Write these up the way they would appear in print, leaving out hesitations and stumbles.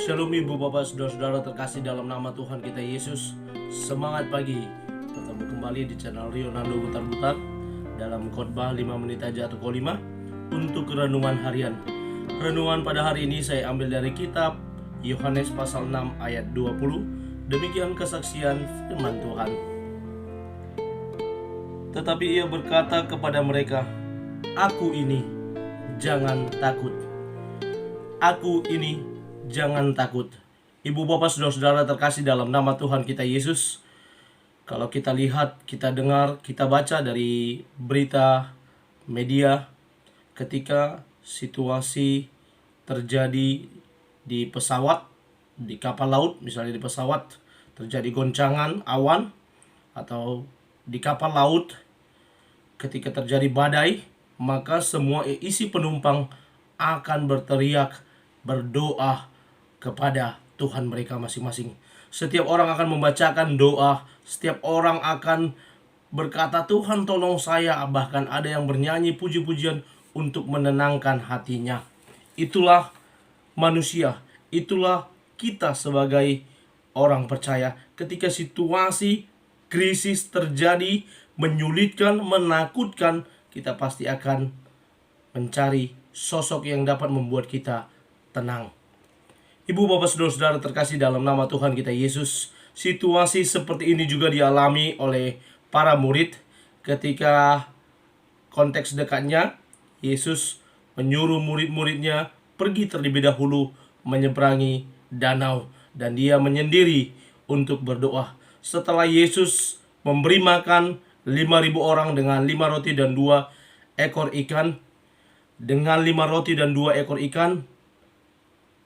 Shalom ibu bapak saudara-saudara terkasih dalam nama Tuhan kita Yesus. Semangat pagi, ketemu kembali di channel Rionando Butar-Butar dalam khotbah 5 menit aja atau kolima untuk renungan harian. Renungan pada hari ini saya ambil dari kitab Yohanes pasal 6 ayat 20. Demikian kesaksian firman Tuhan. Tetapi ia berkata kepada mereka, "Aku ini, jangan takut. Aku ini, jangan takut." Ibu bapak saudara-saudara terkasih dalam nama Tuhan kita Yesus. Kalau kita lihat, kita dengar, kita baca dari berita media ketika situasi terjadi di pesawat, di kapal laut, misalnya di pesawat terjadi goncangan awan, atau di kapal laut ketika terjadi badai, maka semua isi penumpang akan berteriak, berdoa kepada Tuhan mereka masing-masing. Setiap orang akan membacakan doa, setiap orang akan berkata, "Tuhan tolong saya." Bahkan ada yang bernyanyi puji-pujian untuk menenangkan hatinya. Itulah manusia, itulah kita sebagai orang percaya. Ketika situasi krisis terjadi, menyulitkan, menakutkan, kita pasti akan mencari sosok yang dapat membuat kita tenang. Ibu bapak saudara-saudara terkasih dalam nama Tuhan kita Yesus, situasi seperti ini juga dialami oleh para murid ketika konteks dekatnya Yesus menyuruh murid-muridnya pergi terlebih dahulu menyeberangi danau, dan dia menyendiri untuk berdoa. Setelah Yesus memberi makan 5.000 orang dengan 5 roti dan 2 ekor ikan, dengan 5 roti dan 2 ekor ikan,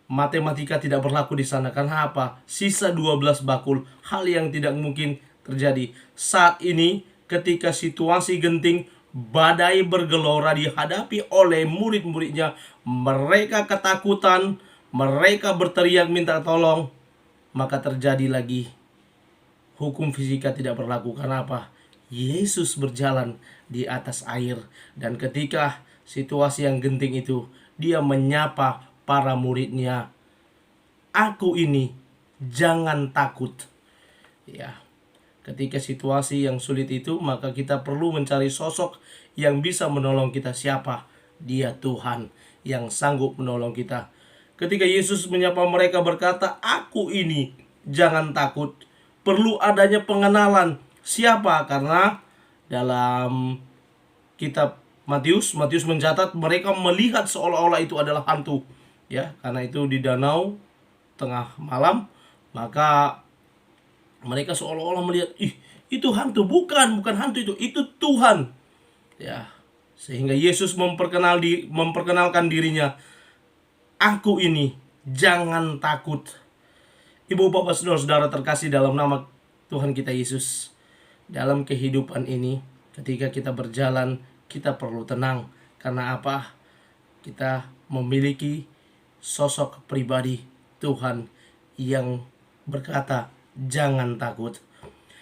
matematika tidak berlaku di sana. Karena apa? Sisa 12 bakul, hal yang tidak mungkin terjadi. Saat ini ketika situasi genting, badai bergelora dihadapi oleh murid-muridnya, mereka ketakutan, mereka berteriak minta tolong, maka terjadi lagi hukum fisika tidak berlaku. Karena apa? Yesus berjalan di atas air, dan ketika situasi yang genting itu, dia menyapa para muridnya, "Aku ini, jangan takut." Ya, ketika situasi yang sulit itu, maka kita perlu mencari sosok yang bisa menolong kita. Siapa? Dia Tuhan yang sanggup menolong kita. Ketika Yesus menyapa mereka berkata, "Aku ini, jangan takut," perlu adanya pengenalan. Siapa? Karena dalam kitab Matius mencatat mereka melihat seolah-olah itu adalah hantu. Ya, karena itu di danau tengah malam, maka mereka seolah-olah melihat, itu hantu. Bukan hantu itu Tuhan. Ya, sehingga Yesus memperkenalkan dirinya, "Aku ini, jangan takut." Ibu bapak saudara-saudara terkasih dalam nama Tuhan kita Yesus, dalam kehidupan ini ketika kita berjalan, kita perlu tenang. Karena apa? Kita memiliki sosok pribadi Tuhan yang berkata, "Jangan takut."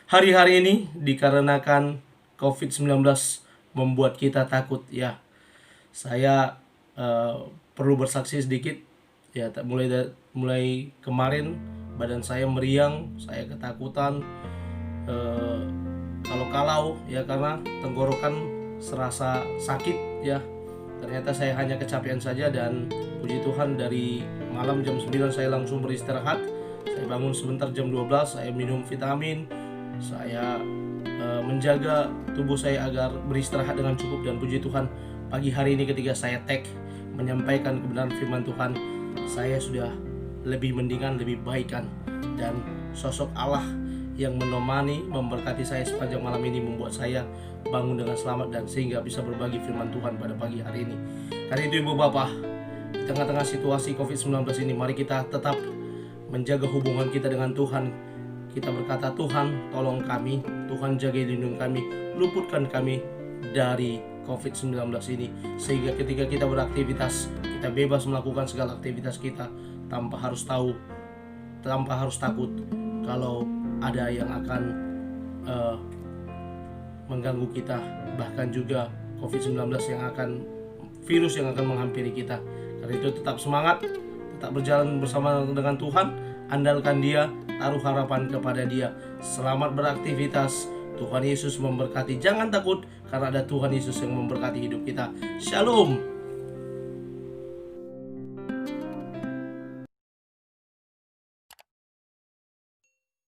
Hari-hari ini dikarenakan COVID-19 membuat kita takut. Ya, saya perlu bersaksi sedikit. Ya, mulai kemarin badan saya meriang, saya ketakutan, kalau ya, karena tenggorokan serasa sakit. Ya, ternyata saya hanya kecapean saja, dan puji Tuhan dari malam jam 9 saya langsung beristirahat. Saya bangun sebentar jam 12, saya minum vitamin, saya menjaga tubuh saya agar beristirahat dengan cukup. Dan puji Tuhan, pagi hari ini ketika saya menyampaikan kebenaran firman Tuhan, saya sudah lebih mendingan, lebih baikan. Dan sosok Allah yang menemani, memberkati saya sepanjang malam ini membuat saya bangun dengan selamat dan sehingga bisa berbagi firman Tuhan pada pagi hari ini. Karena itu ibu bapak, di tengah-tengah situasi COVID-19 ini, mari kita tetap menjaga hubungan kita dengan Tuhan. Kita berkata, "Tuhan tolong kami, Tuhan jaga lindung kami, luputkan kami dari COVID-19 ini." Sehingga ketika kita beraktivitas, kita bebas melakukan segala aktivitas kita tanpa harus takut kalau ada yang akan mengganggu kita. Bahkan juga COVID-19 virus yang akan menghampiri kita. Karena itu tetap semangat, tak berjalan bersama dengan Tuhan, andalkan Dia, taruh harapan kepada Dia. Selamat beraktivitas. Tuhan Yesus memberkati. Jangan takut, karena ada Tuhan Yesus yang memberkati hidup kita. Shalom.